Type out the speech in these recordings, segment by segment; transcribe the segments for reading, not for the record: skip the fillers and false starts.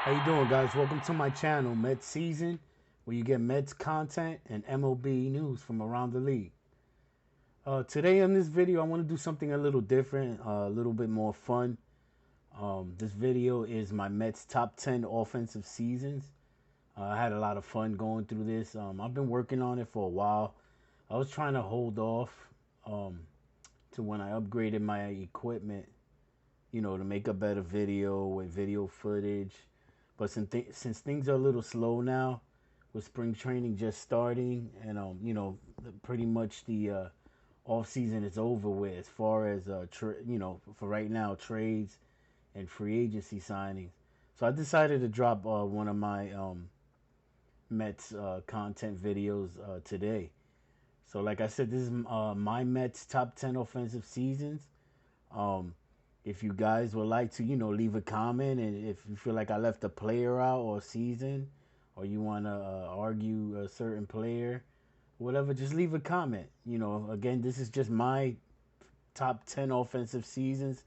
How you doing, guys? Welcome to my channel, METS Season, where you get METS content and MLB news from around the league. Today in this video, I want to do something a little different, a little bit more fun. This video is my METS top 10 offensive seasons. I had a lot of fun going through this. I've been working on it for a while. I was trying to hold off to when I upgraded my equipment, to make a better video with video footage. But since things are a little slow now, with spring training just starting, and pretty much the off season is over with as far as for right now, trades and free agency signings. So I decided to drop one of my Mets content videos today. So like I said, this is my Mets top 10 offensive seasons. If you guys would like to, leave a comment, and if you feel like I left a player out or a season, or you want to argue a certain player, whatever, just leave a comment. Again, this is just my top 10 offensive seasons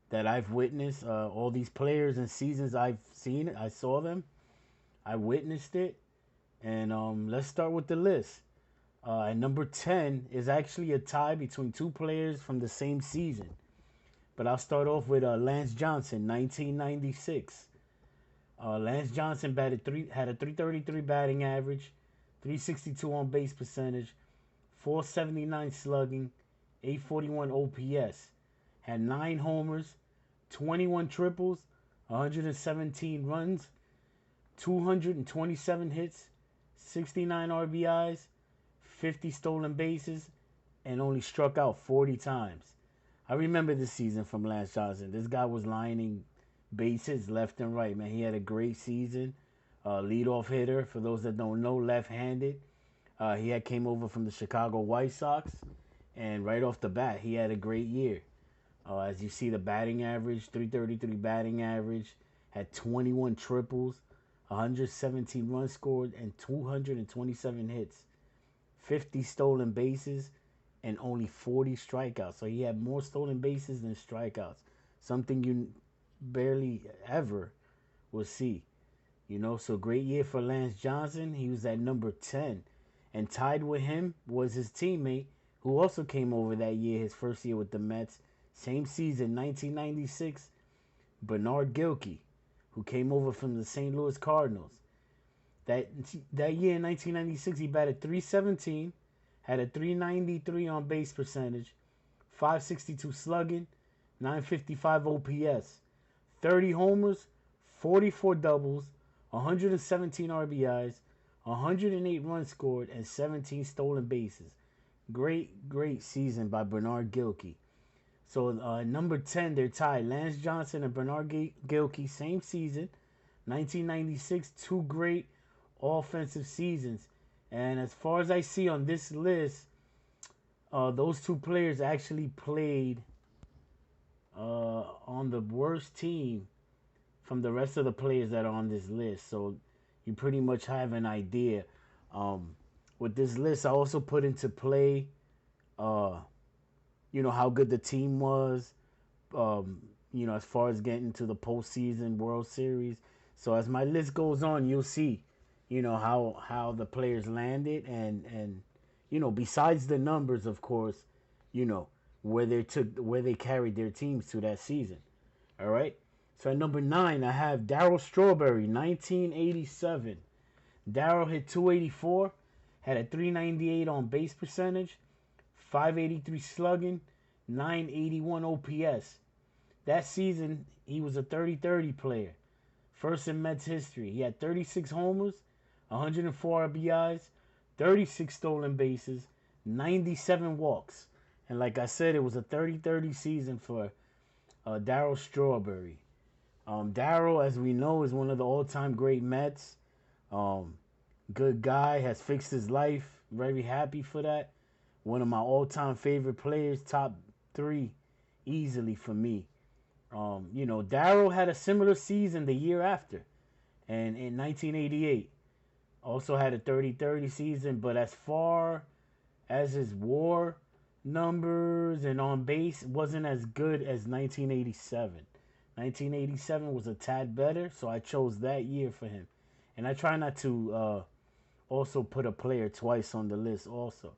that I've witnessed. All these players and seasons I've seen, I saw them, I witnessed it, and let's start with the list. At number 10 is actually a tie between two players from the same season. But I'll start off with Lance Johnson, 1996. Lance Johnson had a 333 batting average, 362 on base percentage, 479 slugging, 841 OPS. Had 9 homers, 21 triples, 117 runs, 227 hits, 69 RBIs, 50 stolen bases, and only struck out 40 times. I remember this season from Lance Johnson. This guy was lining bases left and right, man. He had a great season. Leadoff hitter, for those that don't know, left-handed. He had came over from the Chicago White Sox, and right off the bat, he had a great year. As you see, the batting average, 333 batting average, had 21 triples, 117 runs scored, and 227 hits, 50 stolen bases, and only 40 strikeouts. So he had more stolen bases than strikeouts. Something you barely ever will see. So great year for Lance Johnson. He was at number 10. And tied with him was his teammate, who also came over that year, his first year with the Mets. Same season, 1996, Bernard Gilkey, who came over from the St. Louis Cardinals. That year in 1996, he batted 317, had a 393 on base percentage, 562 slugging, 955 OPS, 30 homers, 44 doubles, 117 RBIs, 108 runs scored, and 17 stolen bases. Great season by Bernard Gilkey. So number 10, they're tied. Lance Johnson and Bernard Gilkey, same season, 1996, two great offensive seasons. And as far as I see on this list, those two players actually played on the worst team from the rest of the players that are on this list. So you pretty much have an idea. With this list, I also put into play, how good the team was, as far as getting to the postseason World Series. So as my list goes on, you'll see, how the players landed, and besides the numbers, of course, where they carried their teams to that season. All right. So at number 9, I have Daryl Strawberry, 1987. Daryl hit 284, had a 398 on base percentage, 583 slugging, 981 OPS. That season, he was a 30-30 player. First in Mets history. He had 36 homers, 104 RBIs, 36 stolen bases, 97 walks. And like I said, it was a 30-30 season for Daryl Strawberry. Daryl, as we know, is one of the all-time great Mets. Good guy, has fixed his life. Very happy for that. One of my all-time favorite players, top 3 easily for me. Daryl had a similar season the year after, and in 1988. Also had a 30-30 season, but as far as his WAR numbers and on base, wasn't as good as 1987. 1987 was a tad better, so I chose that year for him. And I try not to also put a player twice on the list also.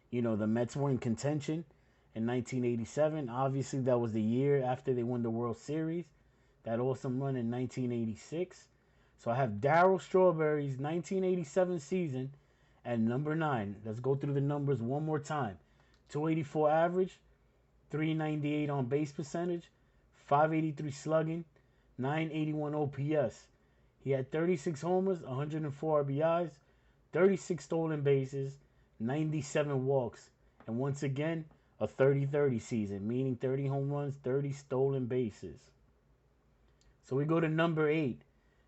You know, the Mets were in contention in 1987. Obviously, that was the year after they won the World Series. That awesome run in 1986. So I have Daryl Strawberry's 1987 season at number 9. Let's go through the numbers one more time. 284 average, 398 on base percentage, 583 slugging, 981 OPS. He had 36 homers, 104 RBIs, 36 stolen bases, 97 walks, and once again, a 30-30 season, meaning 30 home runs, 30 stolen bases. So we go to number 8.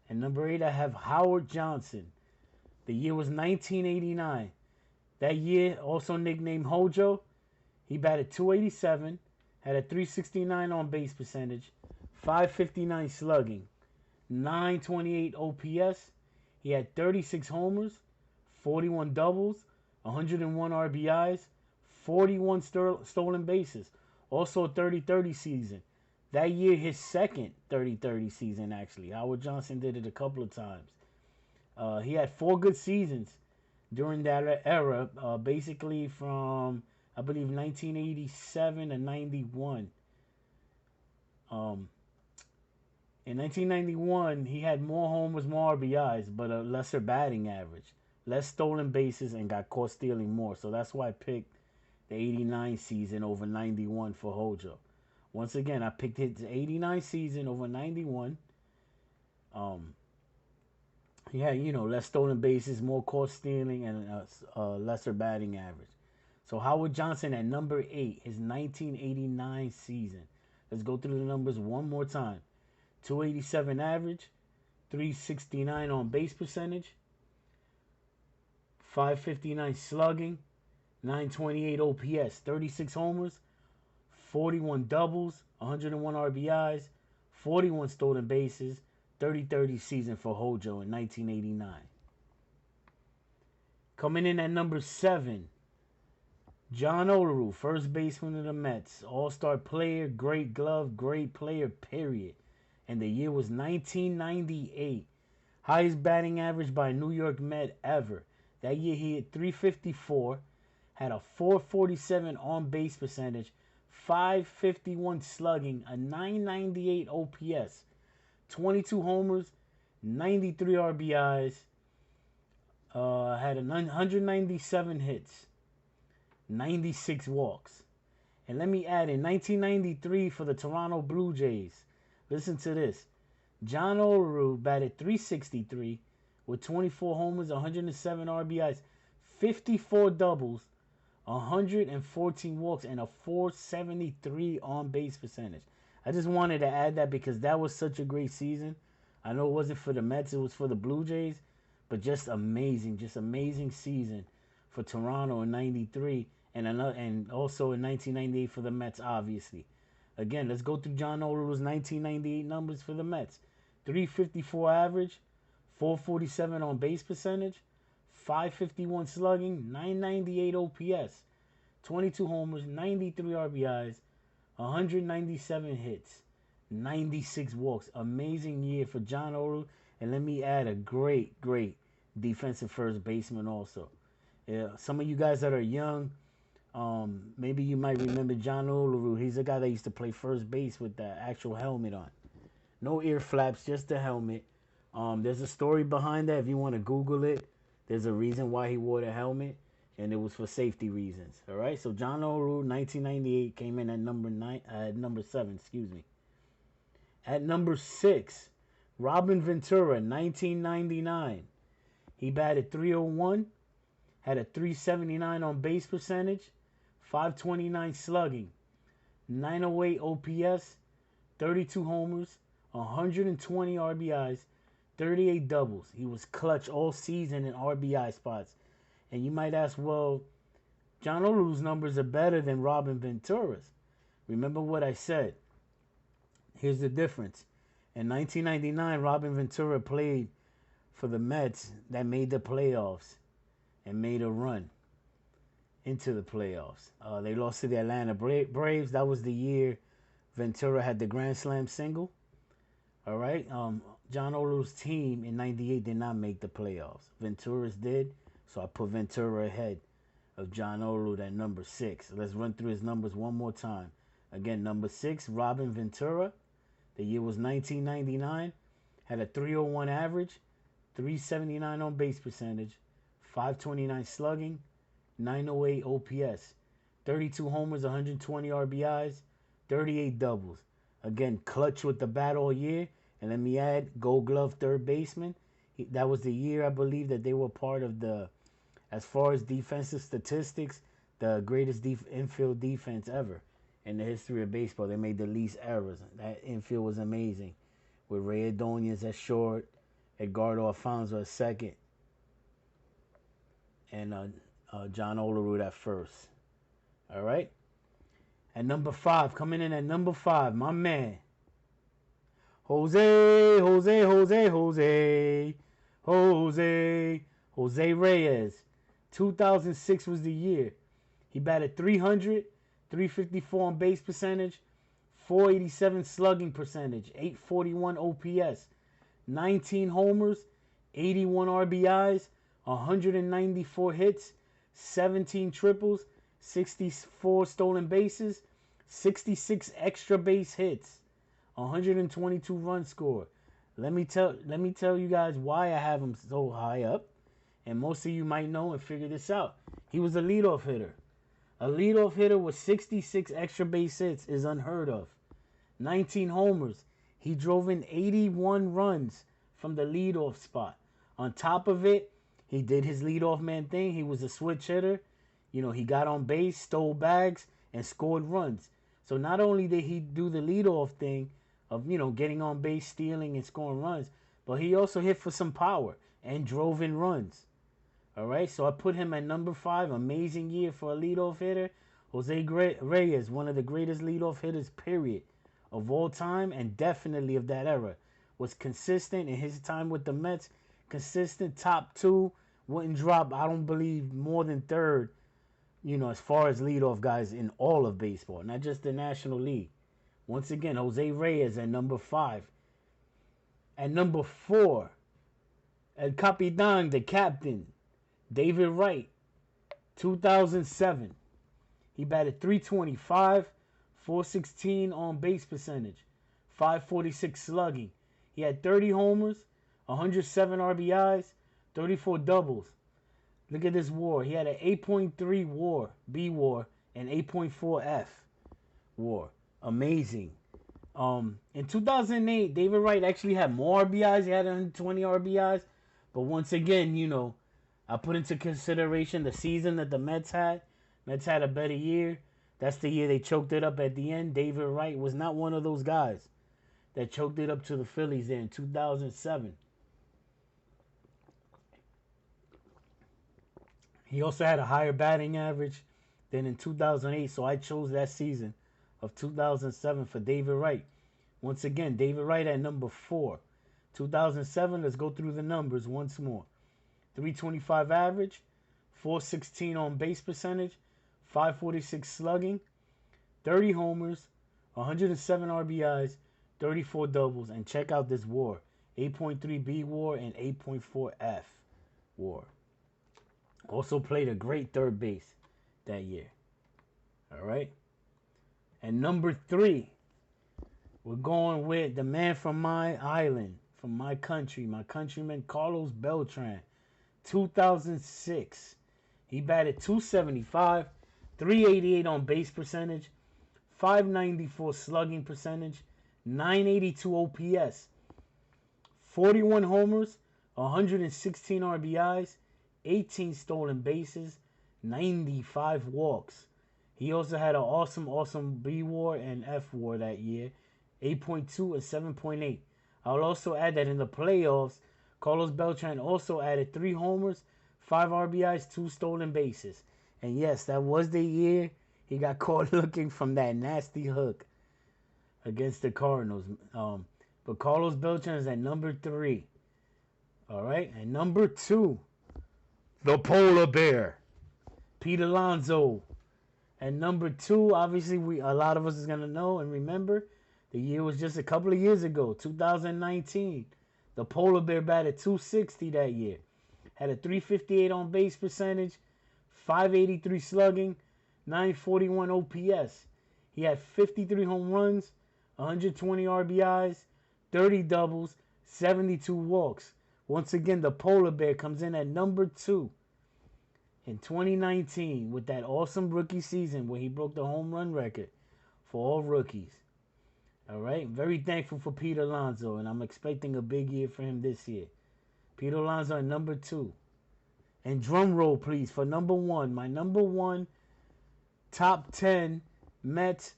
And number 8, I have Howard Johnson. The year was 1989. That year, also nicknamed Hojo, he batted 287, had a 369 on base percentage, 559 slugging, 928 OPS. He had 36 homers, 41 doubles, 101 RBIs, 41 stolen bases. Also a 30-30 season. That year, his second 30-30 season, actually. Howard Johnson did it a couple of times. He had 4 good seasons during that era, basically from, I believe, 1987 to 91. In 1991, he had more homers, more RBIs, but a lesser batting average. Less stolen bases and got caught stealing more. So that's why I picked the 89 season over 91 for Hojo. Once again, I picked his 89 season over 91. He had, less stolen bases, more caught stealing, and a lesser batting average. So Howard Johnson at number 8, his 1989 season. Let's go through the numbers one more time. 287 average, 369 on base percentage, 559 slugging, 928 OPS, 36 homers, 41 doubles, 101 RBIs, 41 stolen bases, 30-30 season for Hojo in 1989. Coming in at number 7, John Olerud, first baseman of the Mets. All-star player, great glove, great player, period. And the year was 1998. Highest batting average by a New York Met ever. That year he hit 354, had a 447 on-base percentage, 551 slugging, a 998 OPS, 22 homers, 93 RBIs, had 197 hits, 96 walks. And let me add, in 1993 for the Toronto Blue Jays, listen to this. John Olerud batted 363 with 24 homers, 107 RBIs, 54 doubles, 114 walks, and a 473 on-base percentage. I just wanted to add that because that was such a great season. I know it wasn't for the Mets, it was for the Blue Jays, but just amazing season for Toronto in 93 and also in 1998 for the Mets, obviously. Again, let's go through John Olerud's 1998 numbers for the Mets. 354 average, 447 on base percentage, 551 slugging, 998 OPS, 22 homers, 93 RBIs, 197 hits, 96 walks. Amazing year for John Olerud. And let me add a great defensive first baseman also. Some of you guys that are young, maybe you might remember John Olerud. He's a guy that used to play first base with the actual helmet on. No ear flaps, just the helmet. There's a story behind that if you want to Google it. There's a reason why he wore the helmet, and it was for safety reasons. All right, so John Olerud, 1998, came in at number 7. Excuse me. At number 6, Robin Ventura, 1999. He batted 301, had a 379 on base percentage, 529 slugging, 908 OPS, 32 homers, 120 RBIs, 38 doubles. He was clutch all season in RBI spots. And you might ask, well, John Olerud's numbers are better than Robin Ventura's. Remember what I said. Here's the difference. In 1999, Robin Ventura played for the Mets that made the playoffs and made a run into the playoffs. They lost to the Atlanta Braves. That was the year Ventura had the Grand Slam single. All right. John Olerud's team in '98 did not make the playoffs. Ventura's did, so I put Ventura ahead of John Olerud at number 6. Let's run through his numbers one more time. Again, number 6, Robin Ventura. The year was 1999. Had a 301 average, 379 on base percentage, 529 slugging, 908 OPS, 32 homers, 120 RBIs, 38 doubles. Again, clutch with the bat all year. And let me add, Gold Glove third baseman. That was the year, I believe, that they were part of the, as far as defensive statistics, the greatest infield defense ever in the history of baseball. They made the least errors. That infield was amazing, with Reyes at short, Edgardo Alfonso at second, and John Olerud at first. All right. At number 5, coming in at number 5, my man, Jose Reyes. 2006 was the year. He batted 300, 354 on base percentage, 487 slugging percentage, 841 OPS, 19 homers, 81 RBIs, 194 hits, 17 triples, 64 stolen bases, 66 extra base hits, 122 run score. Let me tell you guys why I have him so high up. And most of you might know and figure this out. He was a leadoff hitter. A leadoff hitter with 66 extra base hits is unheard of. 19 homers. He drove in 81 runs from the leadoff spot. On top of it, he did his leadoff man thing. He was a switch hitter. You know, he got on base, stole bags, and scored runs. So not only did he do the leadoff thing of, you know, getting on base, stealing, and scoring runs, but he also hit for some power and drove in runs. All right, so I put him at number 5. Amazing year for a leadoff hitter. Jose Reyes, one of the greatest leadoff hitters, period, of all time, and definitely of that era. Was consistent in his time with the Mets. Consistent, top 2, wouldn't drop, I don't believe, more than 3rd, you know, as far as leadoff guys in all of baseball, not just the National League. Once again, Jose Reyes at number 5. At number 4, El Capitan, the captain, David Wright, 2007. He batted 325, 416 on base percentage, 546 slugging. He had 30 homers, 107 RBIs, 34 doubles. Look at this WAR. He had an 8.3 WAR, B WAR, and 8.4 F WAR. Amazing. In 2008, David Wright actually had more RBIs. He had 120 RBIs. But once again, you know, I put into consideration the season that the Mets had. Mets had a better year. That's the year they choked it up at the end. David Wright was not one of those guys that choked it up to the Phillies there in 2007. He also had a higher batting average than in 2008, so I chose that season of 2007 for David Wright. Once again, David Wright at number 4. 2007, let's go through the numbers once more. 325 average, 416 on base percentage, 546 slugging, 30 homers, 107 RBIs, 34 doubles, and check out this WAR. 8.3 B WAR and 8.4 F WAR. Also played a great third base that year. All right. And number 3, we're going with the man from my island, from my country, my countryman, Carlos Beltran. 2006. He batted 275, 388 on base percentage, 594 slugging percentage, 982 OPS, 41 homers, 116 RBIs, 18 stolen bases, 95 walks. He also had an awesome B WAR and F WAR that year, 8.2 and 7.8. I'll also add that in the playoffs, Carlos Beltran also added 3 homers, 5 RBIs, 2 stolen bases. And yes, that was the year he got caught looking from that nasty hook against the Cardinals. But Carlos Beltran is at number 3. All right, and number 2, the polar bear, Pete Alonso. And number 2, obviously, a lot of us is gonna know and remember The year was just a couple of years ago, 2019. The polar bear batted 260 that year. Had a 358 on base percentage, 583 slugging, 941 OPS. He had 53 home runs, 120 RBIs, 30 doubles, 72 walks. Once again, the polar bear comes in at number 2 in 2019 with that awesome rookie season where he broke the home run record for all rookies. All right, very thankful for Pete Alonso, and I'm expecting a big year for him this year. Pete Alonso at number 2. And drum roll, please, for number 1. My number 1 top 10 Mets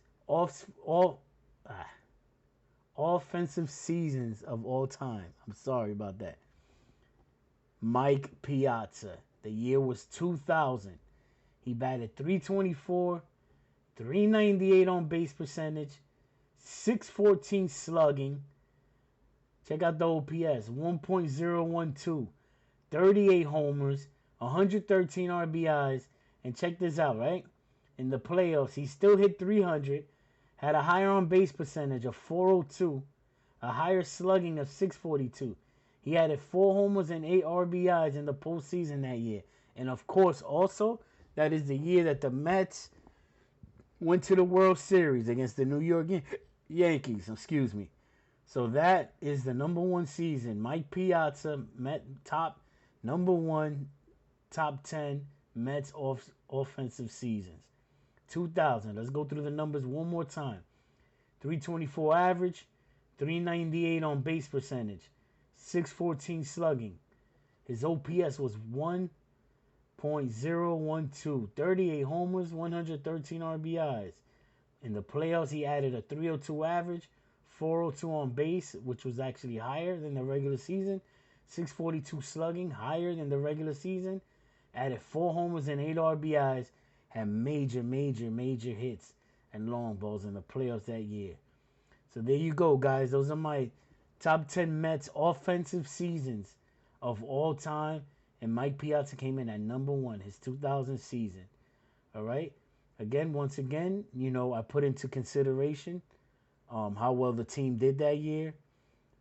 offensive seasons of all time. I'm sorry about that. Mike Piazza. The year was 2000. He batted 324, 398 on base percentage, 614 slugging. Check out the OPS, 1.012, 38 homers, 113 RBIs, and check this out, right? In the playoffs, he still hit 300, had a higher on base percentage of 402, a higher slugging of 642. He added 4 homers and 8 RBIs in the postseason that year. And of course, also, that is the year that the Mets went to the World Series against the New York Yankees. Excuse me. So that is the number 1 season. Mike Piazza, number 1, top 10 Mets offensive seasons. 2000. Let's go through the numbers one more time. 324 average, 398 on base percentage, 614 slugging. His OPS was 1.012, 38 homers, 113 RBIs. In the playoffs, he added a 302 average, 402 on base, which was actually higher than the regular season, 642 slugging, higher than the regular season, added 4 homers and 8 RBIs, had major hits and long balls in the playoffs that year. So there you go, guys. Those are my top 10 Mets offensive seasons of all time. And Mike Piazza came in at number 1, his 2000 season. All right? Once again, I put into consideration how well the team did that year.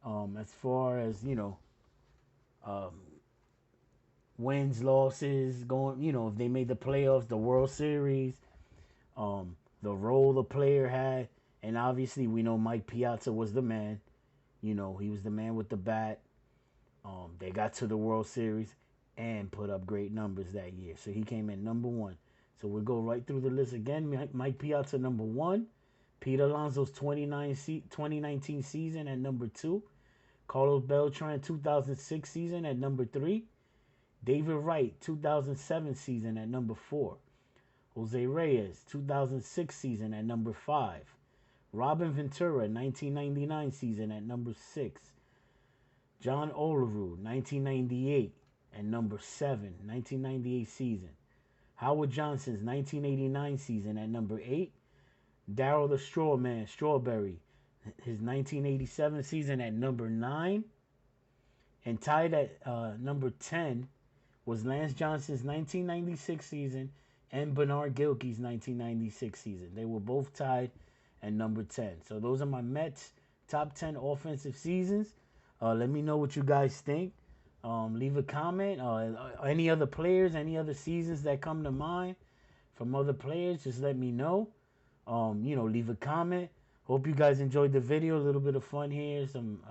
As far as, wins, losses, if they made the playoffs, the World Series, the role the player had. And obviously, we know Mike Piazza was the man. He was the man with the bat. They got to the World Series and put up great numbers that year. So he came in number 1. So we'll go right through the list again. Mike Piazza, number 1. Pete Alonso's 2019 season at number 2. Carlos Beltran, 2006 season at number 3. David Wright, 2007 season at number 4. Jose Reyes, 2006 season at number 5. Robin Ventura, 1999 season at number 6. John Olerud, 1998 at number 7, 1998 season. Howard Johnson's 1989 season at number 8. Daryl the Strawman, Strawberry, his 1987 season at number 9. And tied at number 10 was Lance Johnson's 1996 season and Bernard Gilkey's 1996 season. They were both tied at number 10. So those are my Mets top 10 offensive seasons. Let me know what you guys think. Leave a comment. Any other players, any other seasons that come to mind from other players, just let me know. Leave a comment. Hope you guys enjoyed the video. A little bit of fun here. Some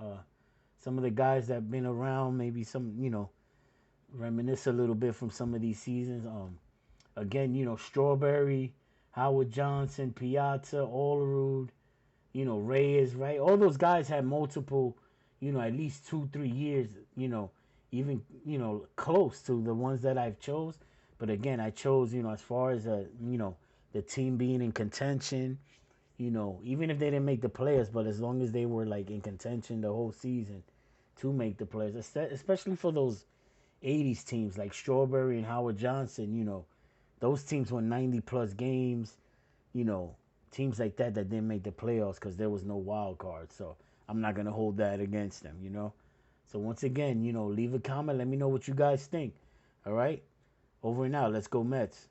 of the guys that have been around, maybe some, reminisce a little bit from some of these seasons. Again, Strawberry, Howard Johnson, Piazza, Olerud, Reyes, right? All those guys had multiple, at least 2-3 years, even, close to the ones that I've chose. But again, I chose, as far as, the team being in contention, even if they didn't make the playoffs, but as long as they were, like, in contention the whole season to make the playoffs, especially for those 80s teams like Strawberry and Howard Johnson, those teams won 90-plus games, teams like that didn't make the playoffs because there was no wild card. So I'm not going to hold that against them, So once again, leave a comment. Let me know what you guys think. All right? Over and out. Let's go Mets.